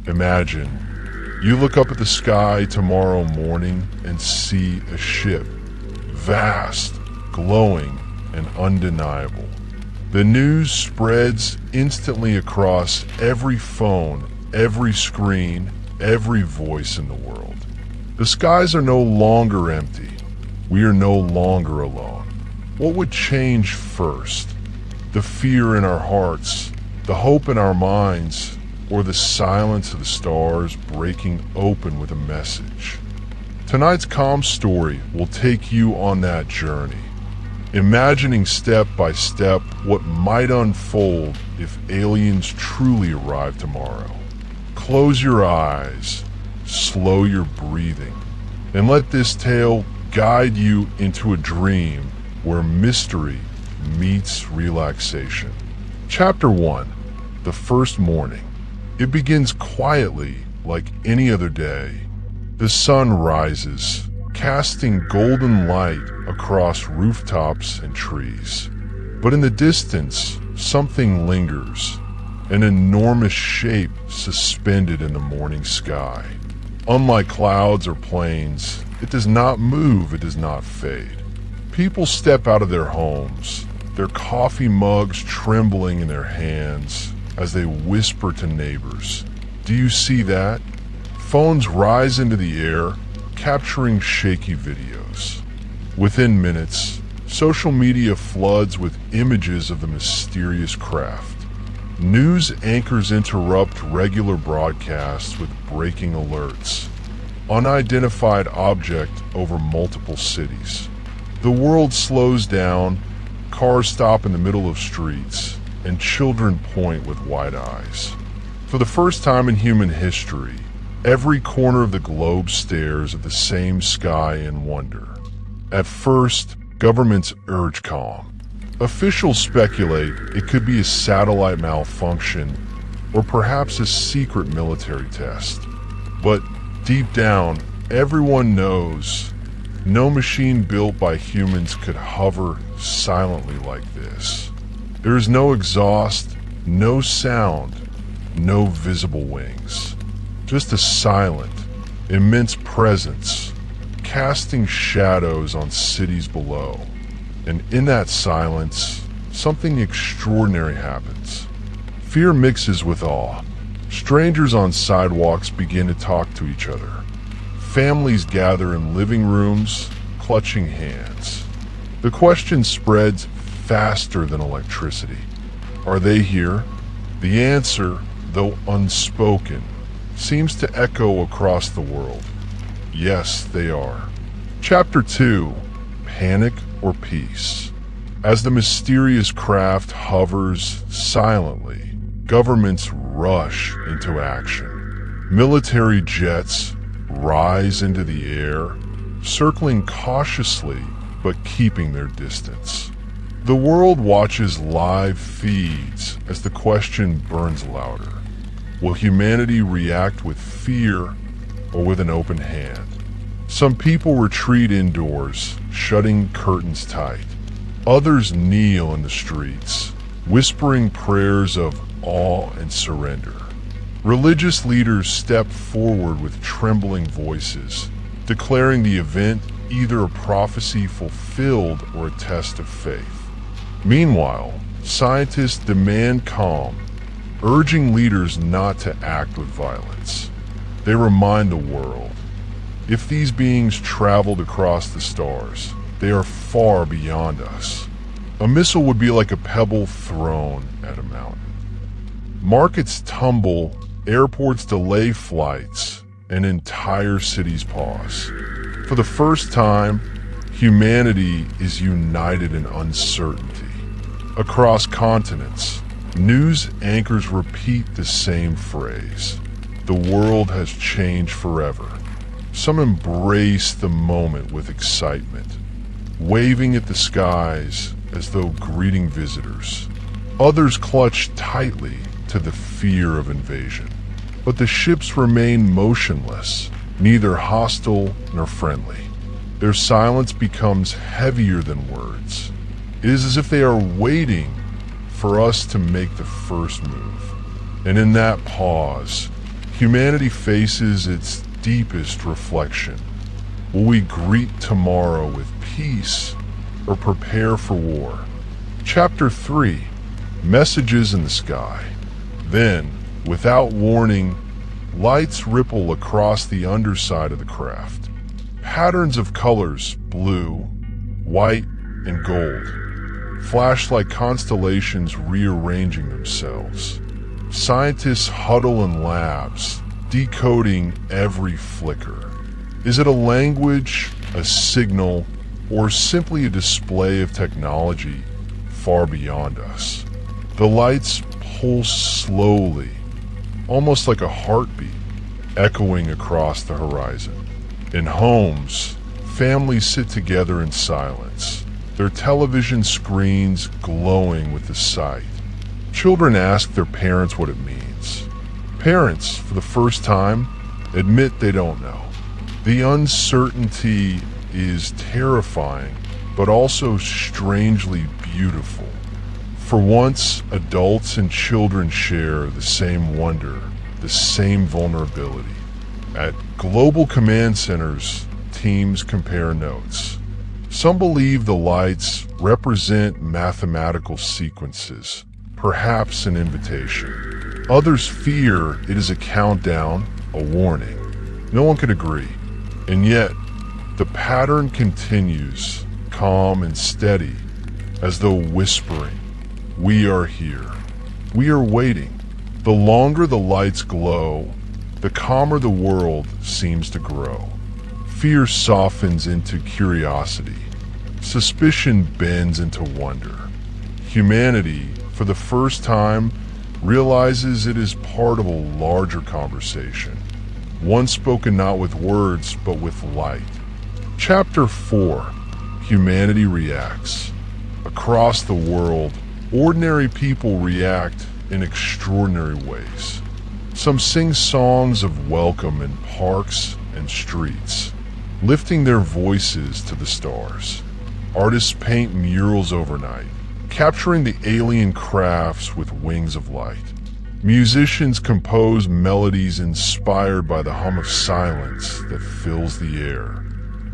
Imagine you look up at the sky tomorrow morning and see a ship, vast, glowing, and undeniable. The news spreads instantly across every phone, every screen, every voice in the world. The skies are no longer empty. We are no longer alone. What would change first? The fear in our hearts, the hope in our minds, or the silence of the stars breaking open with a message? Tonight's calm story will take you on that journey, imagining step by step what might unfold if aliens truly arrive tomorrow. Close your eyes, slow your breathing, and let this tale guide you into a dream where mystery meets relaxation. Chapter 1. The First Morning. It begins quietly like any other day. The sun rises, casting golden light across rooftops and trees. But in the distance, something lingers, an enormous shape suspended in the morning sky. Unlike clouds or planes, it does not move, it does not fade. People step out of their homes, their coffee mugs trembling in their hands as they whisper to neighbors. Do you see that? Phones rise into the air, capturing shaky videos. Within minutes, social media floods with images of the mysterious craft. News anchors interrupt regular broadcasts with breaking alerts. Unidentified object over multiple cities. The world slows down, cars stop in the middle of streets, and children point with wide eyes. For the first time in human history, every corner of the globe stares at the same sky in wonder. At first, governments urge calm. Officials speculate it could be a satellite malfunction or perhaps a secret military test. But deep down, everyone knows no machine built by humans could hover silently like this. There is no exhaust, no sound, no visible wings. Just a silent, immense presence, casting shadows on cities below. And in that silence, something extraordinary happens. Fear mixes with awe. Strangers on sidewalks begin to talk to each other. Families gather in living rooms, clutching hands. The question spreads faster than electricity. Are they here? The answer, though unspoken, seems to echo across the world. Yes, they are. Chapter 2. Panic or Peace. As the mysterious craft hovers silently, governments rush into action. Military jets rise into the air, circling cautiously but keeping their distance. The world watches live feeds as the question burns louder. Will humanity react with fear or with an open hand? Some people retreat indoors, shutting curtains tight. Others kneel in the streets, whispering prayers of awe and surrender. Religious leaders step forward with trembling voices, declaring the event either a prophecy fulfilled or a test of faith. Meanwhile, scientists demand calm, urging leaders not to act with violence. They remind the world, if these beings traveled across the stars, they are far beyond us. A missile would be like a pebble thrown at a mountain. Markets tumble, airports delay flights, and entire cities pause. For the first time, humanity is united in uncertainty. Across continents, news anchors repeat the same phrase. The world has changed forever. Some embrace the moment with excitement, waving at the skies as though greeting visitors. Others clutch tightly to the fear of invasion. But the ships remain motionless, neither hostile nor friendly. Their silence becomes heavier than words. It is as if they are waiting for us to make the first move. And in that pause, Humanity faces its deepest reflection. Will we greet tomorrow with peace or prepare for war? Chapter 3: Messages in the Sky. Then, without warning, lights ripple across the underside of the craft. Patterns of colors, blue, white, and gold, flash like constellations rearranging themselves. Scientists huddle in labs, decoding every flicker. Is it a language, a signal, or simply a display of technology far beyond us? The lights pulse slowly, almost like a heartbeat, echoing across the horizon. In homes, families sit together in silence, their television screens glowing with the sight. Children ask their parents what it means. Parents, for the first time, admit they don't know. The uncertainty is terrifying, but also strangely beautiful. For once, adults and children share the same wonder, the same vulnerability. At global command centers, teams compare notes. Some believe the lights represent mathematical sequences, perhaps an invitation. Others fear it is a countdown, a warning. No one can agree. And yet, the pattern continues, calm and steady, as though whispering, "We are here. We are waiting." The longer the lights glow, the calmer the world seems to grow. Fear softens into curiosity. Suspicion bends into wonder. Humanity, for the first time, realizes it is part of a larger conversation, one spoken not with words but with light. Chapter 4: Humanity Reacts. Across the world, ordinary people react in extraordinary ways. Some sing songs of welcome in parks and streets, lifting their voices to the stars. Artists paint murals overnight, capturing the alien crafts with wings of light. Musicians compose melodies inspired by the hum of silence that fills the air.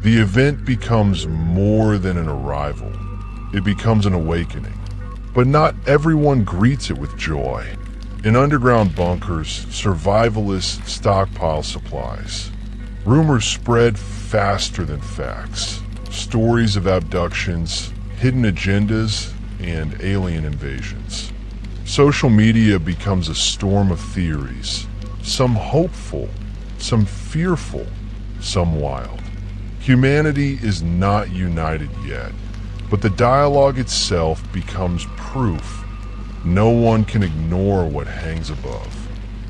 The event becomes more than an arrival. It becomes an awakening. But not everyone greets it with joy. In underground bunkers, survivalists stockpile supplies. Rumors spread faster than facts. Stories of abductions, hidden agendas, and alien invasions. Social media becomes a storm of theories, some hopeful, some fearful, some wild. Humanity is not united yet, but the dialogue itself becomes proof. No one can ignore what hangs above.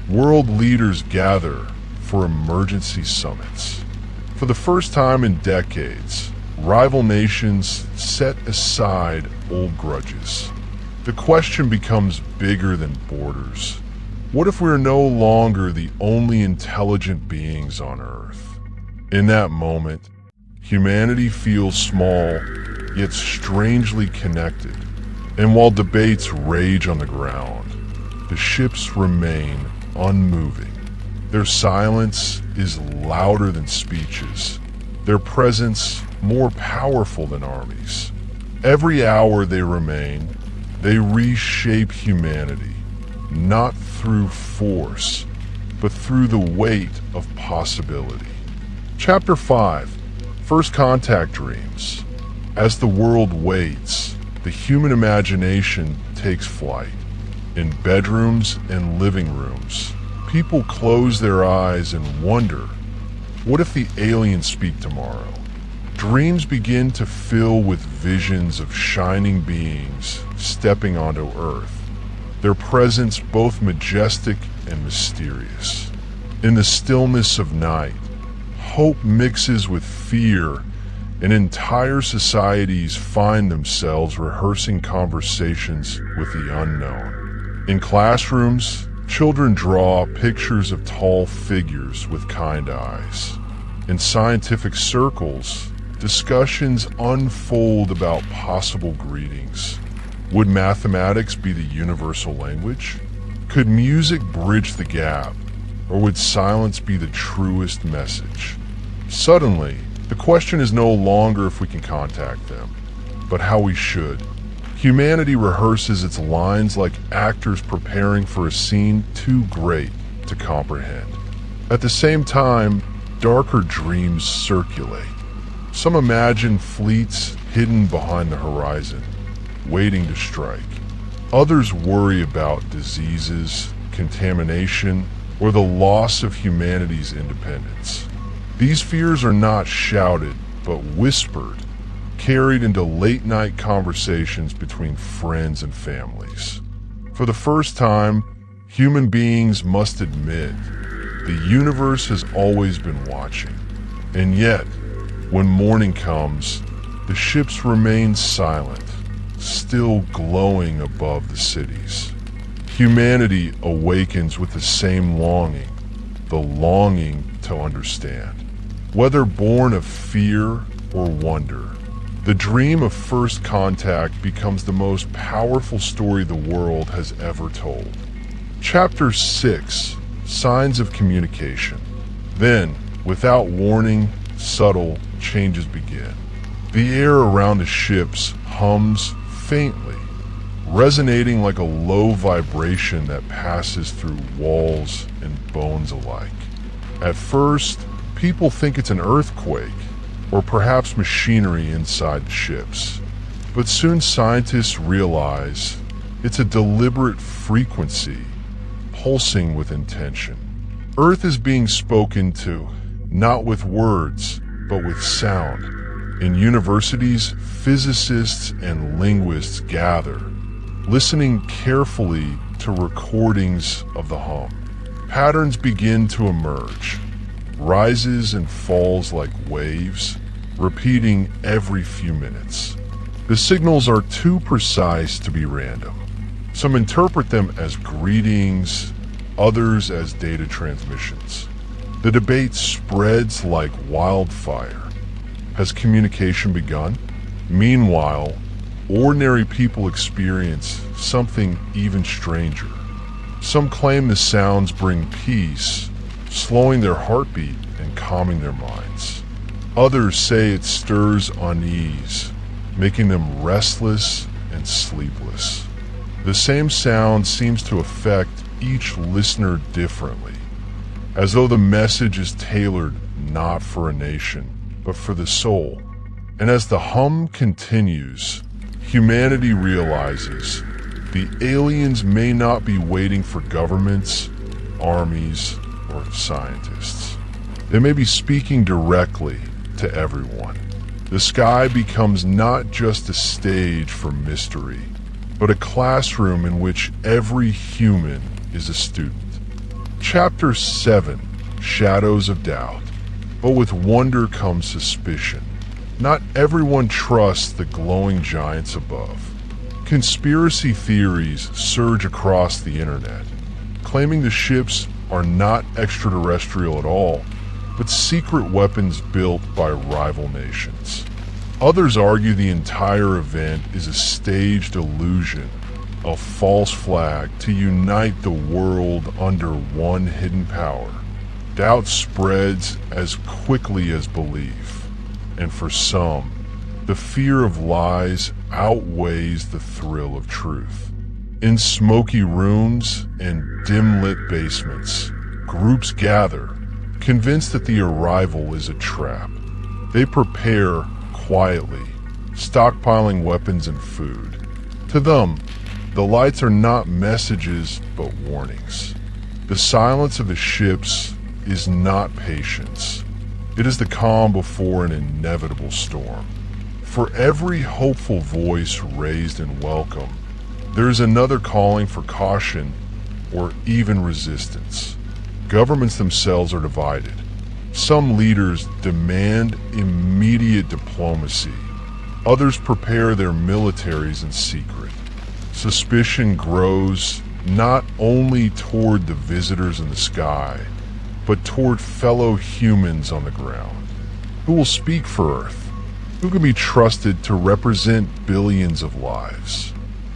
World leaders gather for emergency summits. For the first time in decades, rival nations set aside old grudges. The question becomes bigger than borders. What if we're no longer the only intelligent beings on Earth? In that moment, humanity feels small, yet strangely connected. And while debates rage on the ground, the ships remain unmoving. Their silence is louder than speeches, their presence more powerful than armies. Every hour they remain, they reshape humanity, not through force, but through the weight of possibility. Chapter 5: First Contact Dreams. As the world waits, the human imagination takes flight. In bedrooms and living rooms, people close their eyes and wonder, what if the aliens speak tomorrow? Dreams begin to fill with visions of shining beings stepping onto Earth, their presence both majestic and mysterious. In the stillness of night, hope mixes with fear, and entire societies find themselves rehearsing conversations with the unknown. In classrooms, children draw pictures of tall figures with kind eyes. In scientific circles, discussions unfold about possible greetings. Would mathematics be the universal language? Could music bridge the gap? Or would silence be the truest message? Suddenly, the question is no longer if we can contact them, but how we should. Humanity rehearses its lines like actors preparing for a scene too great to comprehend. At the same time, darker dreams circulate. Some imagine fleets hidden behind the horizon, waiting to strike. Others worry about diseases, contamination, or the loss of humanity's independence. These fears are not shouted, but whispered, carried into late-night conversations between friends and families. For the first time, human beings must admit the universe has always been watching. And yet, when morning comes, the ships remain silent, still glowing above the cities. Humanity awakens with the same longing, the longing to understand. Whether born of fear or wonder, the dream of first contact becomes the most powerful story the world has ever told. Chapter 6: Signs of Communication. Then, without warning, subtle changes begin. The air around the ships hums faintly, resonating like a low vibration that passes through walls and bones alike. At first, people think it's an earthquake, or perhaps machinery inside the ships. But soon scientists realize it's a deliberate frequency, pulsing with intention. Earth is being spoken to, not with words, but with sound. In universities, physicists and linguists gather, listening carefully to recordings of the hum. Patterns begin to emerge, rises and falls like waves, repeating every few minutes. The signals are too precise to be random. Some interpret them as greetings, others as data transmissions. The debate spreads like wildfire. Has communication begun? Meanwhile, ordinary people experience something even stranger. Some claim the sounds bring peace, slowing their heartbeat and calming their minds. Others say it stirs unease, making them restless and sleepless. The same sound seems to affect each listener differently, as though the message is tailored not for a nation, but for the soul. And as the hum continues, humanity realizes the aliens may not be waiting for governments, armies, or scientists. They may be speaking directly to everyone. The sky becomes not just a stage for mystery, but a classroom in which every human is a student. Chapter 7: Shadows of Doubt. But with wonder comes suspicion. Not everyone trusts the glowing giants above. Conspiracy theories surge across the internet, claiming the ships are not extraterrestrial at all, but secret weapons built by rival nations. Others argue the entire event is a staged illusion, a false flag to unite the world under one hidden power. Doubt spreads as quickly as belief, and for some, the fear of lies outweighs the thrill of truth. In smoky rooms and dim-lit basements, groups gather, convinced that the arrival is a trap. They prepare quietly, stockpiling weapons and food. To them, the lights are not messages but warnings. The silence of the ships is not patience. It is the calm before an inevitable storm. For every hopeful voice raised in welcome, there is another calling for caution or even resistance. Governments themselves are divided. Some leaders demand immediate diplomacy. Others prepare their militaries in secret. Suspicion grows not only toward the visitors in the sky, but toward fellow humans on the ground. Who will speak for Earth? Who can be trusted to represent billions of lives?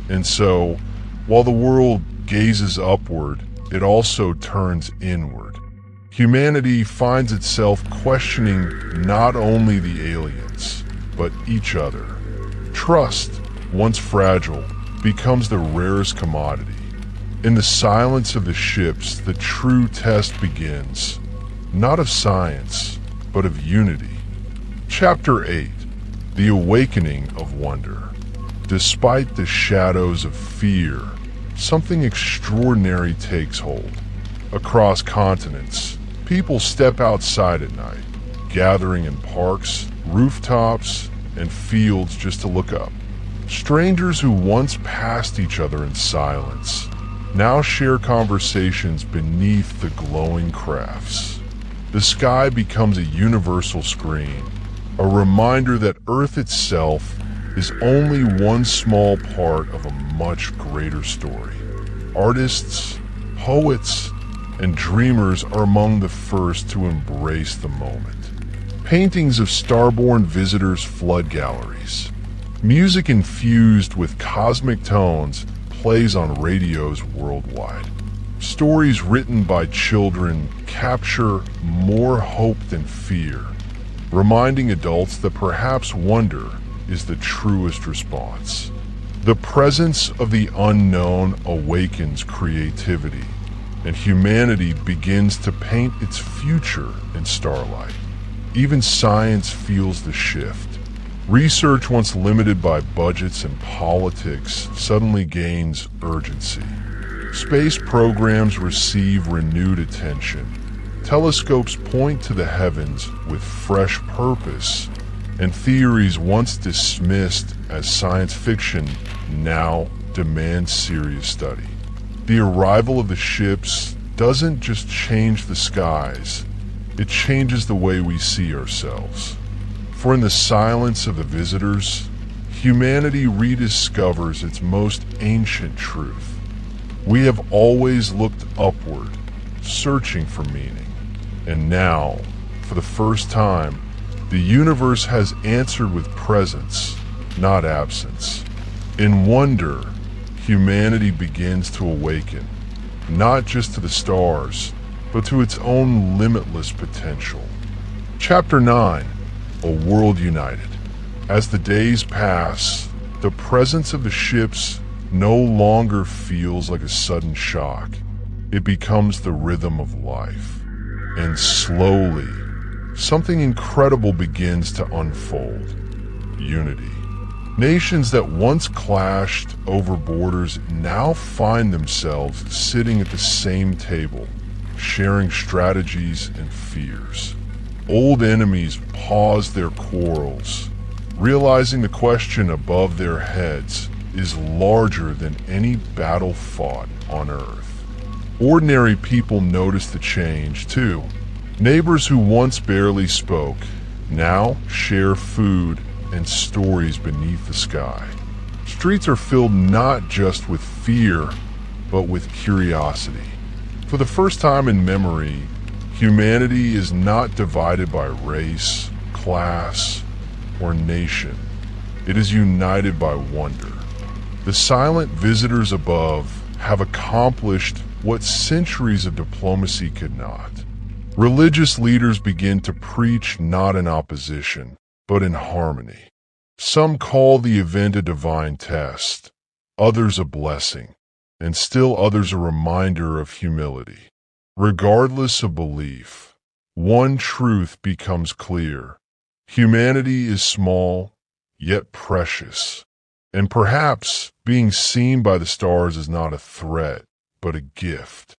And so, while the world gazes upward, it also turns inward, Humanity finds itself questioning not only the aliens, but each other. Trust, once fragile, becomes the rarest commodity. In the silence of the ships, the true test begins, not of science, but of unity. Chapter 8: The Awakening of Wonder. Despite the shadows of fear, something extraordinary takes hold. Across continents, people step outside at night, gathering in parks, rooftops, and fields just to look up. Strangers who once passed each other in silence now share conversations beneath the glowing crafts. The sky becomes a universal screen, a reminder that Earth itself is only one small part of a much greater story. Artists, poets, and dreamers are among the first to embrace the moment. Paintings of starborn visitors flood galleries. Music infused with cosmic tones plays on radios worldwide. Stories written by children capture more hope than fear, reminding adults that perhaps wonder is the truest response. The presence of the unknown awakens creativity, and humanity begins to paint its future in starlight. Even science feels the shift. Research once limited by budgets and politics suddenly gains urgency. Space programs receive renewed attention. Telescopes point to the heavens with fresh purpose, and theories once dismissed as science fiction now demand serious study. The arrival of the ships doesn't just change the skies, it changes the way we see ourselves. For in the silence of the visitors, humanity rediscovers its most ancient truth. We have always looked upward, searching for meaning. And now, for the first time, the universe has answered with presence, not absence. In wonder, humanity begins to awaken, not just to the stars, but to its own limitless potential. Chapter 9: A World United. As the days pass, the presence of the ships no longer feels like a sudden shock. It becomes the rhythm of life. And slowly, something incredible begins to unfold. Unity. Nations that once clashed over borders now find themselves sitting at the same table, sharing strategies and fears. Old enemies pause their quarrels, realizing the question above their heads is larger than any battle fought on Earth. Ordinary people notice the change too. Neighbors who once barely spoke now share food and stories beneath the sky. Streets are filled not just with fear, but with curiosity. For the first time in memory, humanity is not divided by race, class, or nation. It is united by wonder. The silent visitors above have accomplished what centuries of diplomacy could not. Religious leaders begin to preach not in opposition, but in harmony. Some call the event a divine test, others a blessing, and still others a reminder of humility. Regardless of belief, one truth becomes clear. Humanity is small, yet precious. And perhaps being seen by the stars is not a threat, but a gift.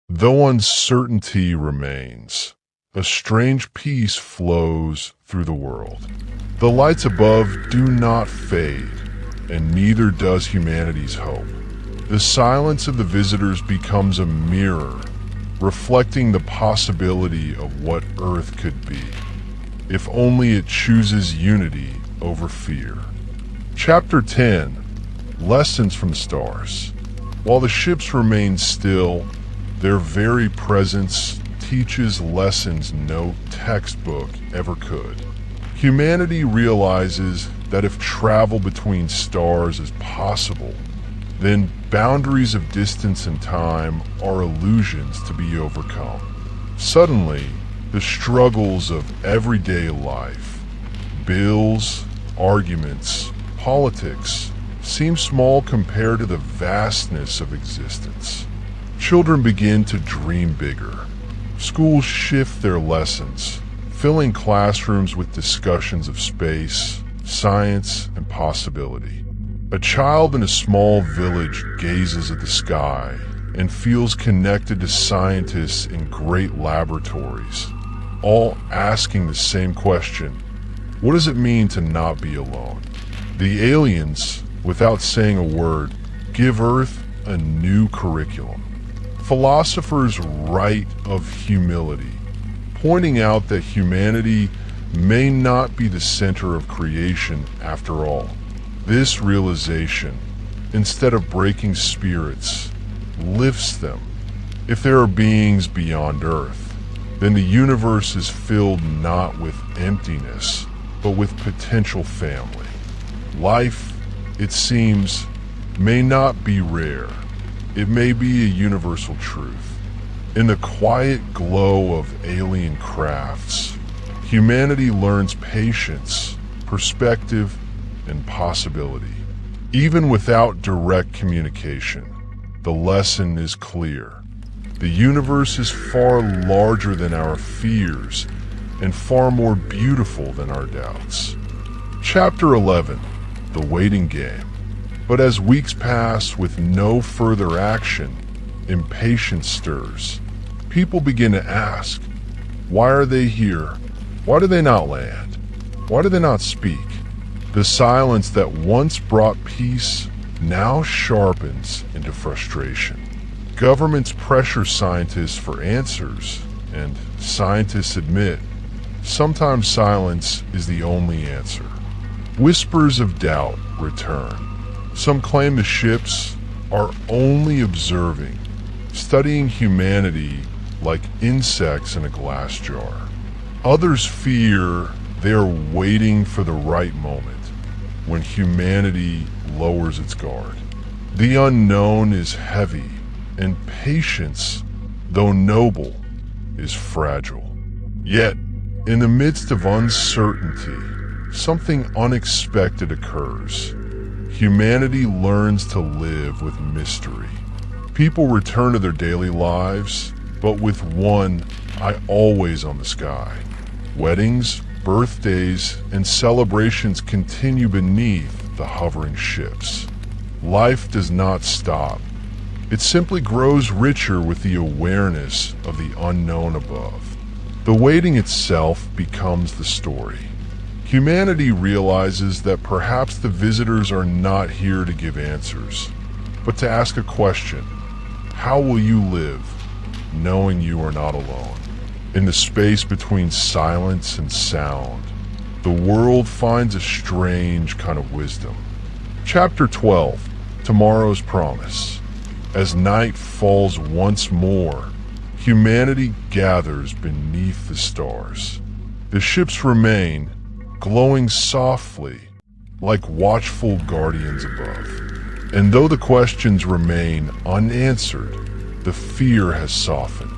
Though uncertainty remains, a strange peace flows through the world. The lights above do not fade, and neither does humanity's hope. The silence of the visitors becomes a mirror, reflecting the possibility of what Earth could be, if only it chooses unity over fear. Chapter 10: Lessons from the Stars. While the ships remain still, their very presence teaches lessons no textbook ever could. Humanity realizes that if travel between stars is possible, then boundaries of distance and time are illusions to be overcome. Suddenly, the struggles of everyday life, bills, arguments, politics, seem small compared to the vastness of existence. Children begin to dream bigger. Schools shift their lessons, filling classrooms with discussions of space, science, and possibility. A child in a small village gazes at the sky and feels connected to scientists in great laboratories, all asking the same question: what does it mean to not be alone? The aliens, without saying a word, give Earth a new curriculum. Philosophers write of humility, pointing out that humanity may not be the center of creation after all. This realization, instead of breaking spirits, lifts them. If there are beings beyond Earth, then the universe is filled not with emptiness, but with potential family. Life, it seems, may not be rare. It may be a universal truth. In the quiet glow of alien crafts, humanity learns patience, perspective, and possibility. Even without direct communication, the lesson is clear. The universe is far larger than our fears and far more beautiful than our doubts. Chapter 11, The Waiting Game. But as weeks pass with no further action, impatience stirs. People begin to ask, why are they here? Why do they not land? Why do they not speak? The silence that once brought peace now sharpens into frustration. Governments pressure scientists for answers, and scientists admit sometimes silence is the only answer. Whispers of doubt return. Some claim the ships are only observing, studying humanity like insects in a glass jar. Others fear they are waiting for the right moment, when humanity lowers its guard. The unknown is heavy, and patience, though noble, is fragile. Yet, in the midst of uncertainty, something unexpected occurs. Humanity learns to live with mystery. People return to their daily lives, but with one eye always on the sky. Weddings, birthdays, and celebrations continue beneath the hovering ships. Life does not stop. It simply grows richer with the awareness of the unknown above. The waiting itself becomes the story. Humanity realizes that perhaps the visitors are not here to give answers, but to ask a question. How will you live, knowing you are not alone? In the space between silence and sound, the world finds a strange kind of wisdom. Chapter 12, Tomorrow's Promise. As night falls once more, humanity gathers beneath the stars. The ships remain, glowing softly, like watchful guardians above. And though the questions remain unanswered, the fear has softened.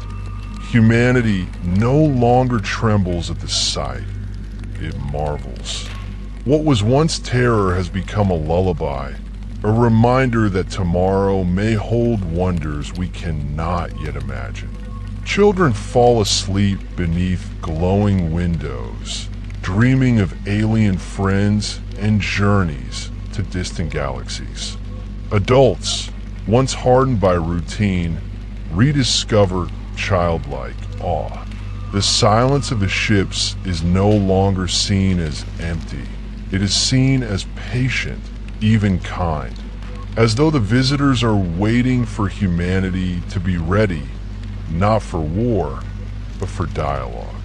Humanity no longer trembles at the sight, it marvels. What was once terror has become a lullaby, a reminder that tomorrow may hold wonders we cannot yet imagine. Children fall asleep beneath glowing windows, dreaming of alien friends and journeys to distant galaxies. Adults, once hardened by routine, rediscover childlike awe. The silence of the ships is no longer seen as empty. It is seen as patient, even kind, as though the visitors are waiting for humanity to be ready, not for war, but for dialogue.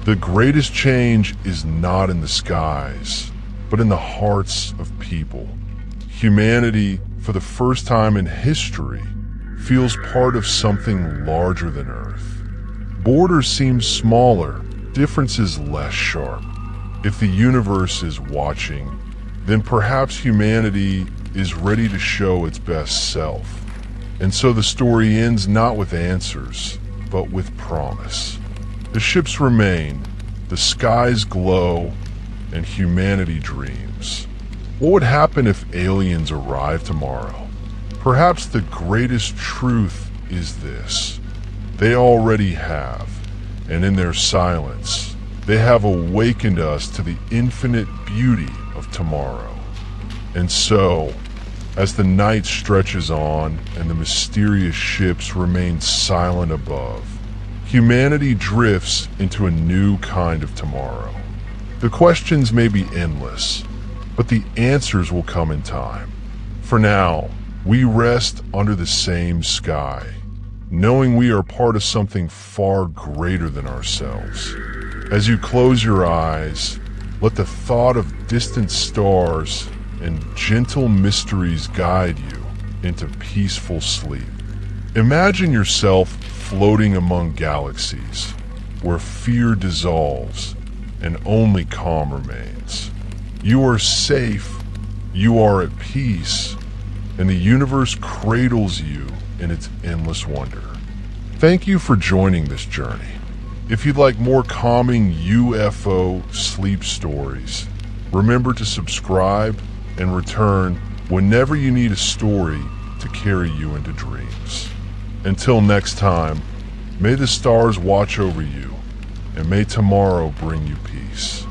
The greatest change is not in the skies, but in the hearts of people. Humanity, for the first time in history, feels part of something larger than Earth. Borders seem smaller, differences less sharp. If the universe is watching, then perhaps humanity is ready to show its best self. And so the story ends not with answers, but with promise. The ships remain, the skies glow, and humanity dreams. What would happen if aliens arrived tomorrow? Perhaps the greatest truth is this: they already have, and in their silence, they have awakened us to the infinite beauty of tomorrow. And so, as the night stretches on and the mysterious ships remain silent above, humanity drifts into a new kind of tomorrow. The questions may be endless, but the answers will come in time. For now, we rest under the same sky, knowing we are part of something far greater than ourselves. As you close your eyes, let the thought of distant stars and gentle mysteries guide you into peaceful sleep. Imagine yourself floating among galaxies, where fear dissolves and only calm remains. You are safe, you are at peace, and the universe cradles you in its endless wonder. Thank you for joining this journey. If you'd like more calming UFO sleep stories, remember to subscribe and return whenever you need a story to carry you into dreams. Until next time, may the stars watch over you, and may tomorrow bring you peace.